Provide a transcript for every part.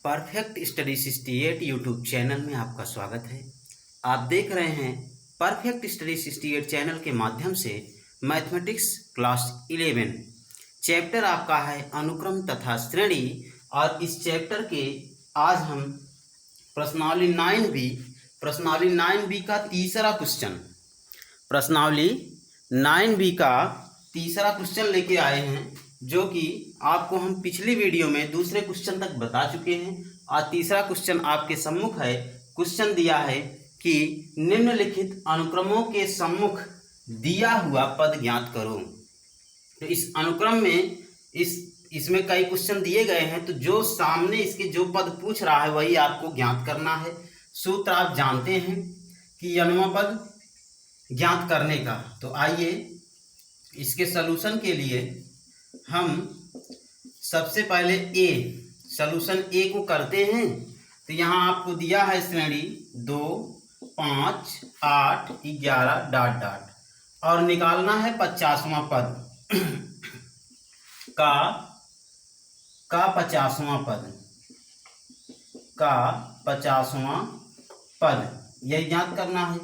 Perfect study 68 YouTube channel में आपका स्वागत है। आप देख रहे हैं परफेक्ट स्टडी 68 चैनल के माध्यम से मैथमेटिक्स क्लास 11 चैप्टर आपका है अनुक्रम तथा श्रेणी। और इस चैप्टर के आज हम प्रश्नावली 9B का तीसरा क्वेश्चन प्रश्नावली 9B का तीसरा क्वेश्चन लेके आए हैं, जो कि आपको हम पिछली वीडियो में दूसरे क्वेश्चन तक बता चुके हैं। और तीसरा क्वेश्चन आपके सम्मुख है। क्वेश्चन दिया है कि निम्नलिखित अनुक्रमों के सम्मुख दिया हुआ पद ज्ञात करो। तो इस अनुक्रम में इसमें कई क्वेश्चन दिए गए हैं, तो जो सामने इसके जो पद पूछ रहा है वही आपको ज्ञात करना है। सूत्र आप जानते हैं कि n पद ज्ञात करने का। तो आइए इसके सलूशन के लिए हम सबसे पहले सलूशन ए को करते हैं। तो यहाँ आपको दिया है श्रेणी 2, 5, 8, 11 डॉट डॉट और निकालना है 50वां पद का 50वां पद यही ज्ञात करना है।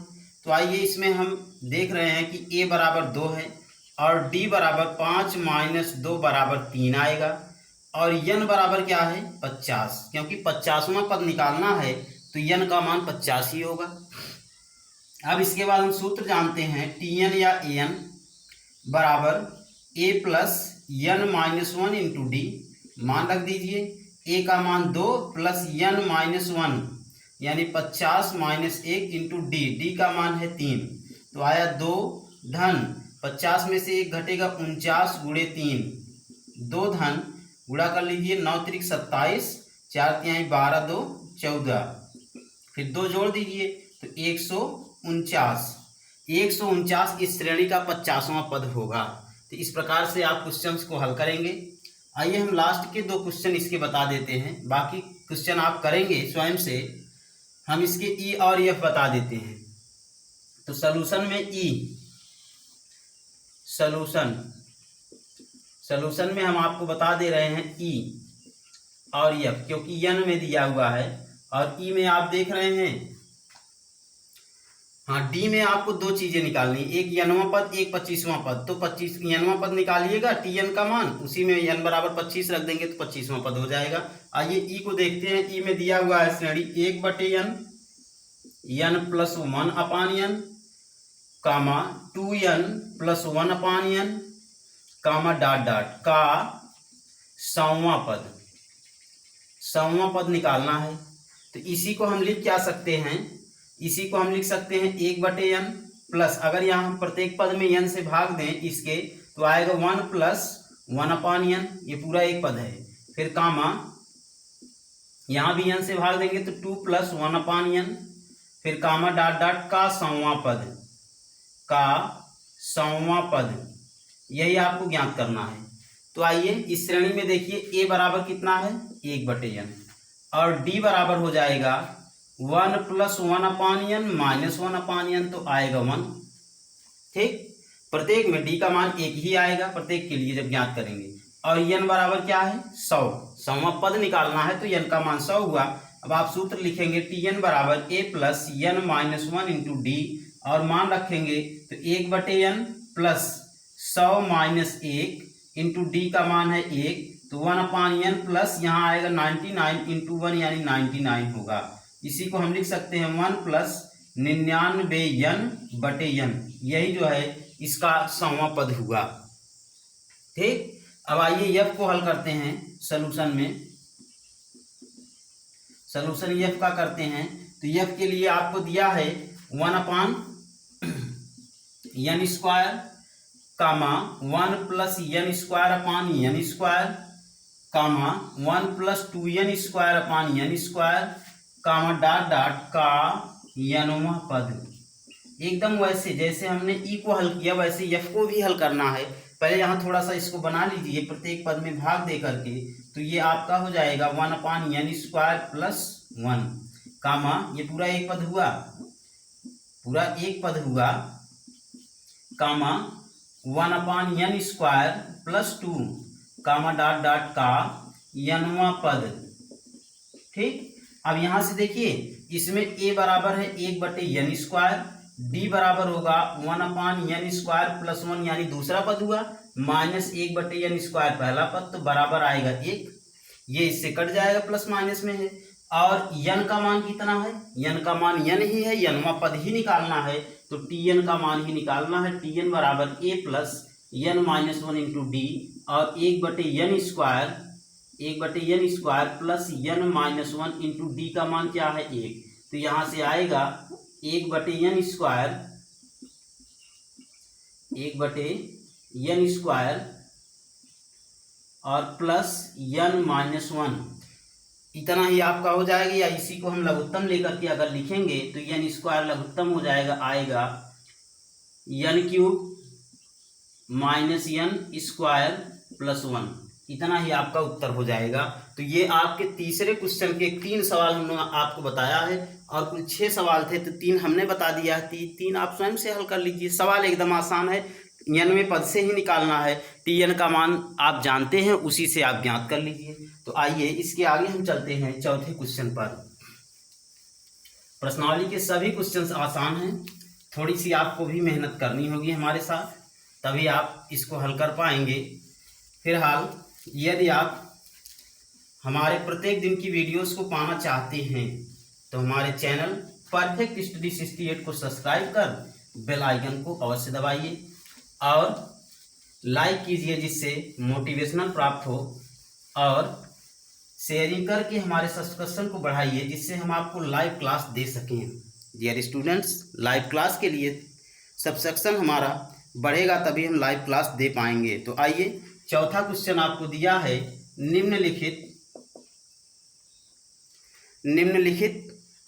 तो आइए इसमें हम देख रहे हैं कि a बराबर 2 है और d बराबर 5 माइनस 2 बराबर 3 आएगा और n बराबर क्या है 50, क्योंकि 50वां पद निकालना है तो n का मान 50 ही होगा। अब इसके बाद हम सूत्र जानते हैं tn या an बराबर a plus n minus 1 into D. मान रख दीजिए a का मान 2 प्लस n माइनस 1 यानी 50 माइनस 1 इंटू डी का मान है 3। तो आया 2 धन 50 में से 1 घटेगा 49 गुणे 3, 2 धन गुणा कर लीजिए 9 त्रिक 27, 4 तिहाई 12, 2 14, फिर 2 जोड़ दीजिए तो 149 इस श्रेणी का 50वां पद होगा। तो इस प्रकार से आप क्वेश्चंस को हल करेंगे। आइए हम लास्ट के 2 क्वेश्चन इसके बता देते हैं, बाकी क्वेश्चन आप करेंगे स्वयं से। हम इसके ई और एफ बता देते हैं। तो सलूशन में सलूशन में हम आपको बता दे रहे हैं ई और एफ, क्योंकि एन में दिया हुआ है और ई में आप देख रहे हैं। हाँ, डी में आपको 2 चीजें निकालनी, एक n पद एक 25वां पद। तो 25 n पद निकालिएगा tn का मान, उसी में n बराबर 25 रख देंगे तो 25वां पद हो जाएगा। आइए ई को देखते हैं। ई में दिया हुआ है श्रेणी 1/n n plus 1 upon n कामा 2n प्लस 1 अपान n कामा डॉट डॉट का 100वां पद निकालना है। तो इसी को हम लिख क्या सकते हैं, इसी को हम लिख सकते हैं 1/n प्लस, अगर यहाँ हम प्रत्येक पद में n से भाग दें इसके तो आएगा 1 प्लस 1 अपान n, ये पूरा एक पद है। फिर कामा यहाँ भी n से भाग देंगे तो 2 प्लस 1 अपान n, फिर कामा डॉट डॉट का 100वां पद यही आपको ज्ञात करना है। तो आइए इस श्रेणी में देखिए a बराबर कितना है 1/n और d बराबर हो जाएगा 1 plus 1 upon n minus 1 upon n, तो आएगा 1। ठीक, प्रत्येक में d का मान 1 ही आएगा प्रत्येक के लिए जब ज्ञात करेंगे। और n बराबर क्या है 100वां पद निकालना है, तो n का मान 100 हुआ। अब आप सूत्र लिखेंगे tn बराबर a plus n minus 1 into D और मान रखेंगे तो 1/n plus 100 minus 1 into D का मान है 1, तो 1 अपान n प्लस यहाँ आएगा 99 इंटू 1 यानी 99 होगा। इसी को हम लिख सकते हैं 1 प्लस 99n/n, यही जो है इसका 100वां पद हुआ। ठीक, अब आइए एफ को हल करते हैं। सलूशन एफ का करते हैं। तो एफ के लिए आपको दिया है 1 upon n square comma 1 plus n square upon n square comma 1 plus 2n square upon n square comma dot dot का n वां पद। एकदम वैसे जैसे हमने ई को हल किया वैसे एफ को भी हल करना है। पहले यहाँ थोड़ा सा इसको बना लीजिए प्रत्येक पद में भाग दे करके, तो ये आपका हो जाएगा 1 अपान n स्क्वायर प्लस 1 कामा ये पूरा एक पद हुआ कामा 1 अपान n स्क्वायर प्लस 2 कामा डॉट डॉट का n वां पद। ठीक। अब यहाँ से देखिए, इसमें a बराबर है 1/n², d बराबर होगा 1/n² प्लस 1 यानी दूसरा पद हुआ, माइनस 1/n² पहला पद, तो बराबर आएगा 1। ये इससे कट जाएगा, प्लस माइनस में है। और n का मान कितना है, n का मान n ही है, nवां पद ही निकालना है, तो tn का मान ही निकालना है। tn बराबर a plus n-1 into D, और 1/n² plus n-1 into D का मान क्या है 1, तो यहाँ से आएगा 1/n² और प्लस n-1, इतना ही आपका हो जाएगा। या इसी को हम लघुत्तम लेकर के अगर लिखेंगे तो n² लघुत्तम हो जाएगा, आएगा n³ माइनस n² प्लस 1, इतना ही आपका उत्तर हो जाएगा। तो ये आपके तीसरे क्वेश्चन के 3 सवाल हमने आपको बताया है, और कुल 6 सवाल थे तो 3 हमने बता दिया है, 3 आप स्वयं से हल कर लीजिए। सवाल एकदम आसान है, n पद से ही निकालना है, tn का मान आप जानते हैं, उसी से आप ज्ञात कर लीजिए। तो आइए इसके आगे हम चलते हैं चौथे क्वेश्चन पर। प्रश्नावली के सभी क्वेश्चंस आसान हैं, थोड़ी सी आपको भी मेहनत करनी होगी हमारे साथ, तभी आप इसको हल कर पाएंगे। फिलहाल यदि आप हमारे प्रत्येक दिन की वीडियोस को पाना चाहते हैं तो हमारे चैनल परफेक्ट स्टडी 68 को सब्सक्राइब कर बेल आइकन को अवश्य दबाइए और लाइक कीजिए, जिससे मोटिवेशनल प्राप्त हो, और शेयरिंग करके हमारे सब्सक्रिप्शन को बढ़ाइए, जिससे हम आपको लाइव क्लास दे सकें। डियर स्टूडेंट्स, लाइव क्लास के लिए सब्सक्रिप्शन हमारा बढ़ेगा, तभी हम लाइव क्लास दे पाएंगे। तो आइए, चौथा क्वेश्चन आपको दिया है, निम्नलिखित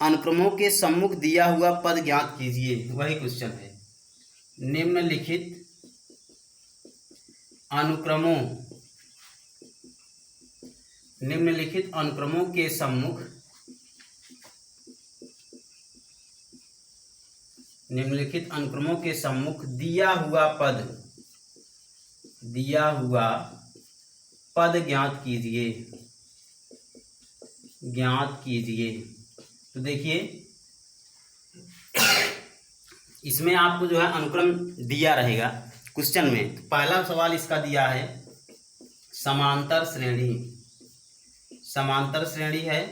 अनुक्रमों के सम्मुख दिया हुआ पद ज्ञात कीजिए। वही क्वेश्चन है, निम्नलिखित अनुक्रमों के सम्मुख दिया हुआ पद ज्ञात कीजिए। तो देखिए, इसमें आपको जो है अनुक्रम दिया रहेगा क्वेश्चन में। तो पहला सवाल इसका दिया है, समांतर श्रेणी है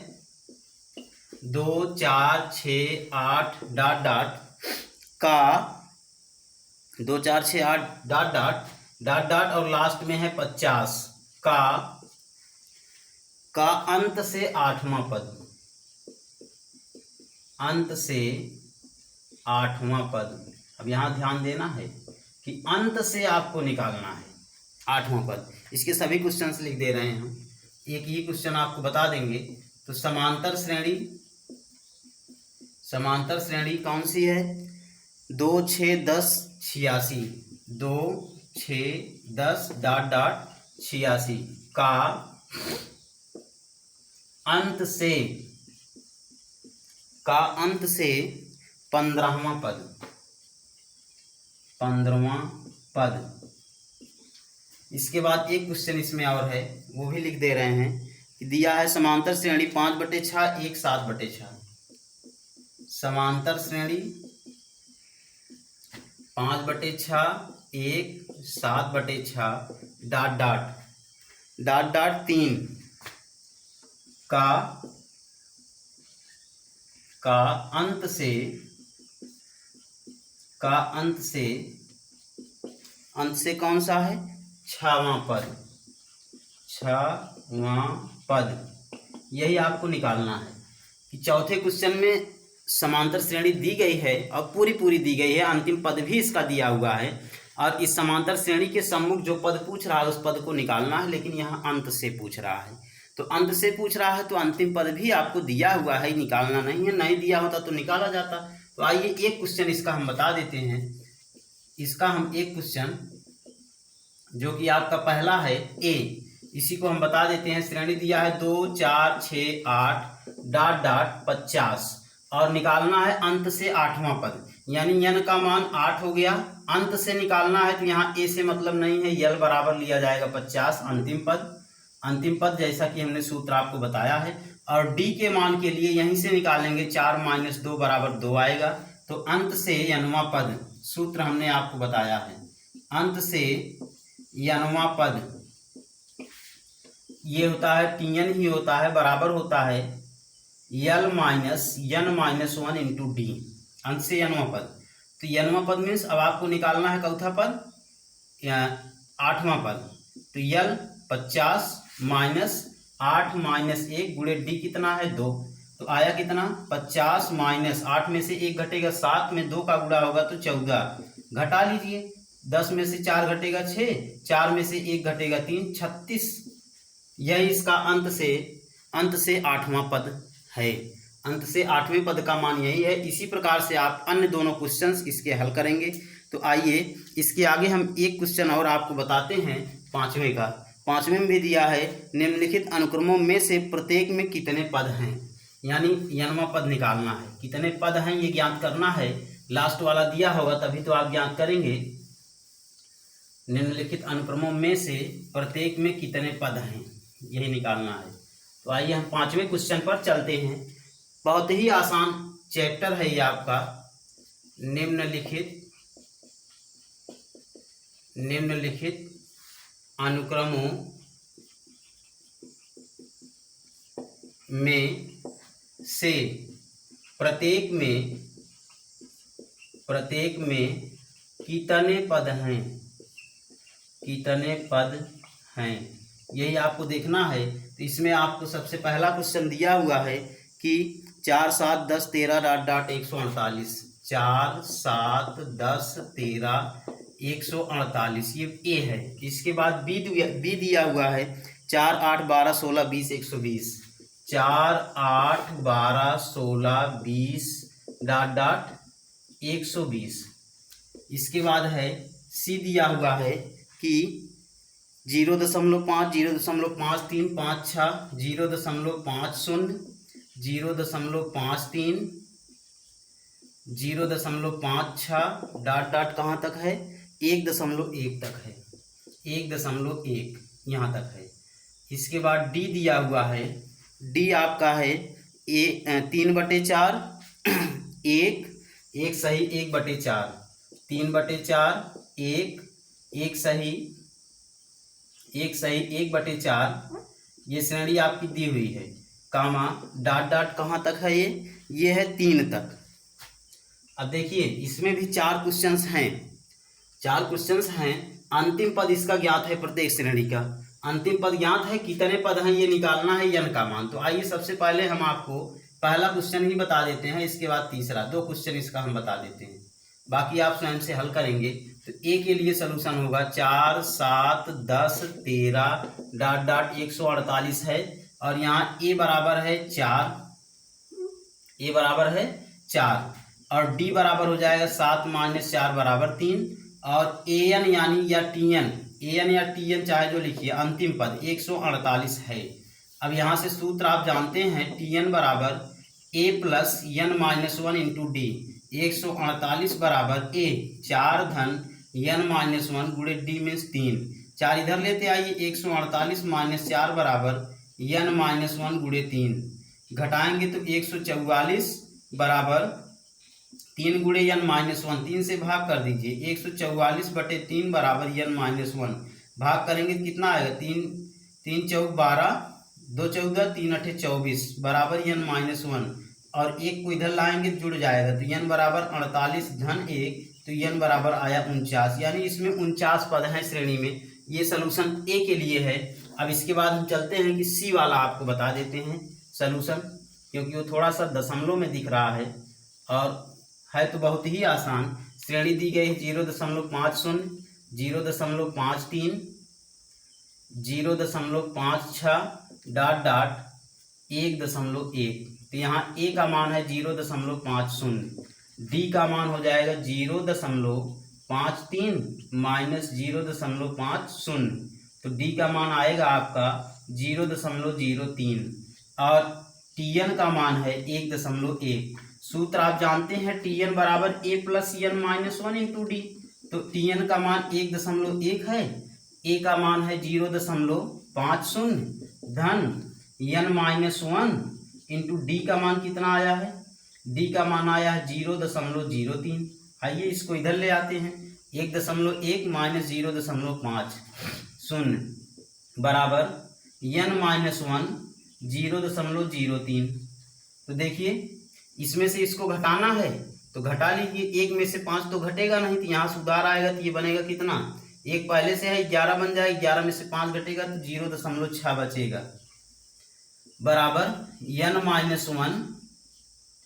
2 4 6 8 ... का 2 4 6 8 ... और लास्ट में है 50 का अंत से 8वां पद, अब यहाँ ध्यान देना है कि अंत से आपको निकालना है 8वां पद। इसके सभी क्वेश्चंस लिख दे रहे हैं हम, एक ही क्वेश्चन आपको बता देंगे। तो समांतर श्रेणी कौन सी है, 2 6 10 86, 2 6 10 ... 86 का अंत से 15वां पद। इसके बाद एक क्वेश्चन इसमें और है, वो भी लिख दे रहे हैं कि दिया है समांतर श्रेणी 5/6 1 7/6, समांतर श्रेणी 5/6 1 7/6 ... 3 का अंत से कौन सा है, 6वां पद। यही आपको निकालना है कि चौथे क्वेश्चन में समांतर श्रेणी दी गई है और पूरी दी गई है, अंतिम पद भी इसका दिया हुआ है, और इस समांतर श्रेणी के सम्मुख जो पद पूछ रहा है उस पद को निकालना है, लेकिन यहाँ अंत से पूछ रहा है। तो अंत से पूछ रहा है तो अंतिम पद भी आपको दिया हुआ है, निकालना नहीं है, नहीं दिया होता तो निकाला जाता। तो आइए एक क्वेश्चन इसका हम बता देते हैं। इसका हम एक क्वेश्चन जो कि आपका पहला है ए, इसी को हम बता देते हैं। श्रेणी दिया है 2 4 6 8 ... 50 और निकालना है अंत से 8वां पद, यानी n का मान 8 हो गया, अंत से निकालना है तो यहाँ a से मतलब नहीं है, l बराबर लिया जाएगा 50 अंतिम पद जैसा कि हमने सूत्र आपको बताया है। और डी के मान के लिए यहीं से निकालेंगे, 4 - 2 = 2 आएगा। तो अंत से n वां पद, सूत्र हमने आपको बताया है, अंत से n वां पद ये होता है Tn ही होता है, बराबर होता है L - n - 1 इंटू डी, अंत से n वां पद। तो n वां पद मीन्स अब आपको निकालना है चौथा पद या 8वां पद। तो L 50 - 8 - 1 गुणे डी कितना है 2, तो आया कितना 50 - 8 में से 1 घटेगा 7 में 2 का गुणा होगा तो 14, घटा लीजिए 10 में से 4 घटेगा 6, 4 में से 1 घटेगा 3, 36। यह इसका अंत से 8वां पद है, अंत से 8वें पद का मान यही है। इसी प्रकार से आप अन्य दोनों क्वेश्चंस इसके हल करेंगे। तो आइए इसके आगे हम एक क्वेश्चन और आपको बताते हैं 5वें का। 5वें में भी दिया है निम्नलिखित अनुक्रमों में से प्रत्येक में कितने पद हैं, यानी n वां पद निकालना है, कितने पद हैं ये ज्ञात करना है। लास्ट वाला दिया होगा तभी तो आप ज्ञात करेंगे। निम्नलिखित अनुक्रमों में से प्रत्येक में कितने पद हैं, यही निकालना है। तो आइए हम 5वें क्वेश्चन पर चलते हैं। बहुत ही आसान चैप्टर है ये आपका। निम्नलिखित अनुक्रमों में से प्रत्येक में कितने पद हैं, यही आपको देखना है। तो इसमें आपको सबसे पहला क्वेश्चन दिया हुआ है कि 4, 7, 10, 13 ... 148, 4, 7, 10, 13, 148 ये ए है। इसके बाद बी दिया हुआ है 4, 8, 12, 16, 20, 120, 4, 8, 12, 16, 20 ... 120। इसके बाद है सी दिया हुआ है कि 0.5, 0.53, 56, 0.50, 0.53, 0.56 ... कहाँ तक है 1.1 तक है, 1.1 यहाँ तक है। इसके बाद डी दिया हुआ है, डी आपका है 3/4, 1 सही 1/4, 3/4, 1 सही 1/4 ये श्रेणी आपकी दी हुई है, कामा ... कहाँ तक है ये है 3 तक। अब देखिए इसमें भी 4 क्वेश्चंस हैं। अंतिम पद इसका ज्ञात है, प्रत्येक श्रेणी का अंतिम पद ज्ञात है, कितने पद हैं ये निकालना है n का मान। तो आइए सबसे पहले हम आपको पहला क्वेश्चन ही बता देते हैं, इसके बाद तीसरा, 2 क्वेश्चन इसका हम बता देते हैं, बाकी आप स्वयं से हल करेंगे। तो ए के लिए सलूशन होगा 4, 7, 10, 13 ... 148 है, और यहाँ ए बराबर है 4, और डी बराबर हो जाएगा 7 - 4 = 3, और ए एन यानी या टी एन चाहे जो लिखिए, अंतिम पद 148 है। अब यहाँ से सूत्र आप जानते हैं, टी एन बराबर ए प्लस n - 1 इंटू डी, 148 बराबर ए 4 धन n - 1 गुणे डी मीन्स 3, 4 इधर लेते आइए, 148 - 4 बराबर n - 1 गुणे 3, घटाएंगे तो 144 बराबर 3 गुणे n - 1, 3 से भाग कर दीजिए, 144/3 बराबर n - 1, भाग करेंगे तो कितना आएगा 3 चौक 12, 2 14, 3 8 24 बराबर n - 1, और 1 को इधर लाएंगे तो जुड़ जाएगा, तो n बराबर 48 धन 1, तो n बराबर आया 49, यानी इसमें 49 पद हैं श्रेणी में। ये सलूशन ए के लिए है। अब इसके बाद हम चलते हैं कि सी वाला आपको बता देते हैं सलूशन, क्योंकि वो थोड़ा सा दशमलव में दिख रहा है और है तो बहुत ही आसान। श्रेणी दी गई 0.50, 0.53, 0.56 ... 1.1। तो यहाँ ए का मान है 0.50, डी का मान हो जाएगा 0.53 माइनस 0.50, तो डी का मान आएगा आपका 0.03, और टी एन का मान है 1.1। सूत्र आप जानते हैं, टी एन बराबर ए प्लस n - 1 इंटू डी, तो टी एन का मान 1.1 है, ए का मान है 0.50 धन n-1 इंटू डी का मान कितना आया है, डी का मान आया है 0.03। आइए इसको इधर ले आते हैं, 1.1 माइनस 0.5 शून्य बराबर n-1 0.03। तो देखिए इसमें से इसको घटाना है तो घटा लीजिए, 1 में से 5 तो घटेगा नहीं, तो यहाँ सुधार आएगा तो ये बनेगा कितना, 1 पहले से है 11 बन जाएगा, 11 में से 5 घटेगा तो 0.6 बचेगा बराबर n-1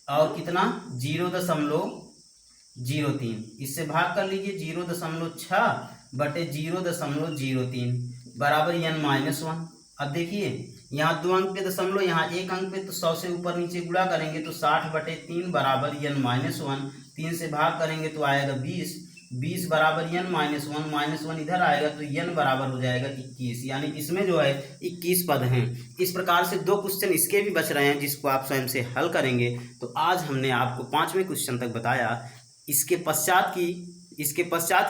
और कितना 0.03, इससे भाग कर लीजिए 0.6 बटे 0.03 बराबर n-1। अब देखिए यहाँ 2 अंक पे दशमलव, यहाँ 1 अंक पे, तो 100 से ऊपर नीचे गुणा करेंगे तो 60/3 बराबर n-1। 3 से भाग करेंगे तो आएगा 20, 20 बराबर n-1, -1 इधर आएगा तो n बराबर हो जाएगा 21, यानी इसमें जो है 21 पद हैं। इस प्रकार से 2 क्वेश्चन इसके भी बच रहे हैं जिसको आप स्वयं से हल करेंगे। तो आज हमने आपको 5वें क्वेश्चन तक बताया। इसके पश्चात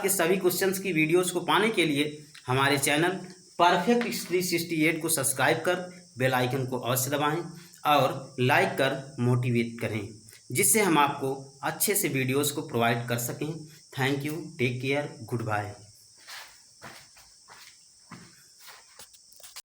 के सभी क्वेश्चंस की वीडियोस को पाने के लिए हमारे चैनल परफेक्ट 368 को सब्सक्राइब कर बेल आइकन को अवश्य दबाएं और लाइक कर मोटिवेट करें, जिससे हम आपको अच्छे से वीडियोस को प्रोवाइड कर सकें। Thank you, take care, good bye.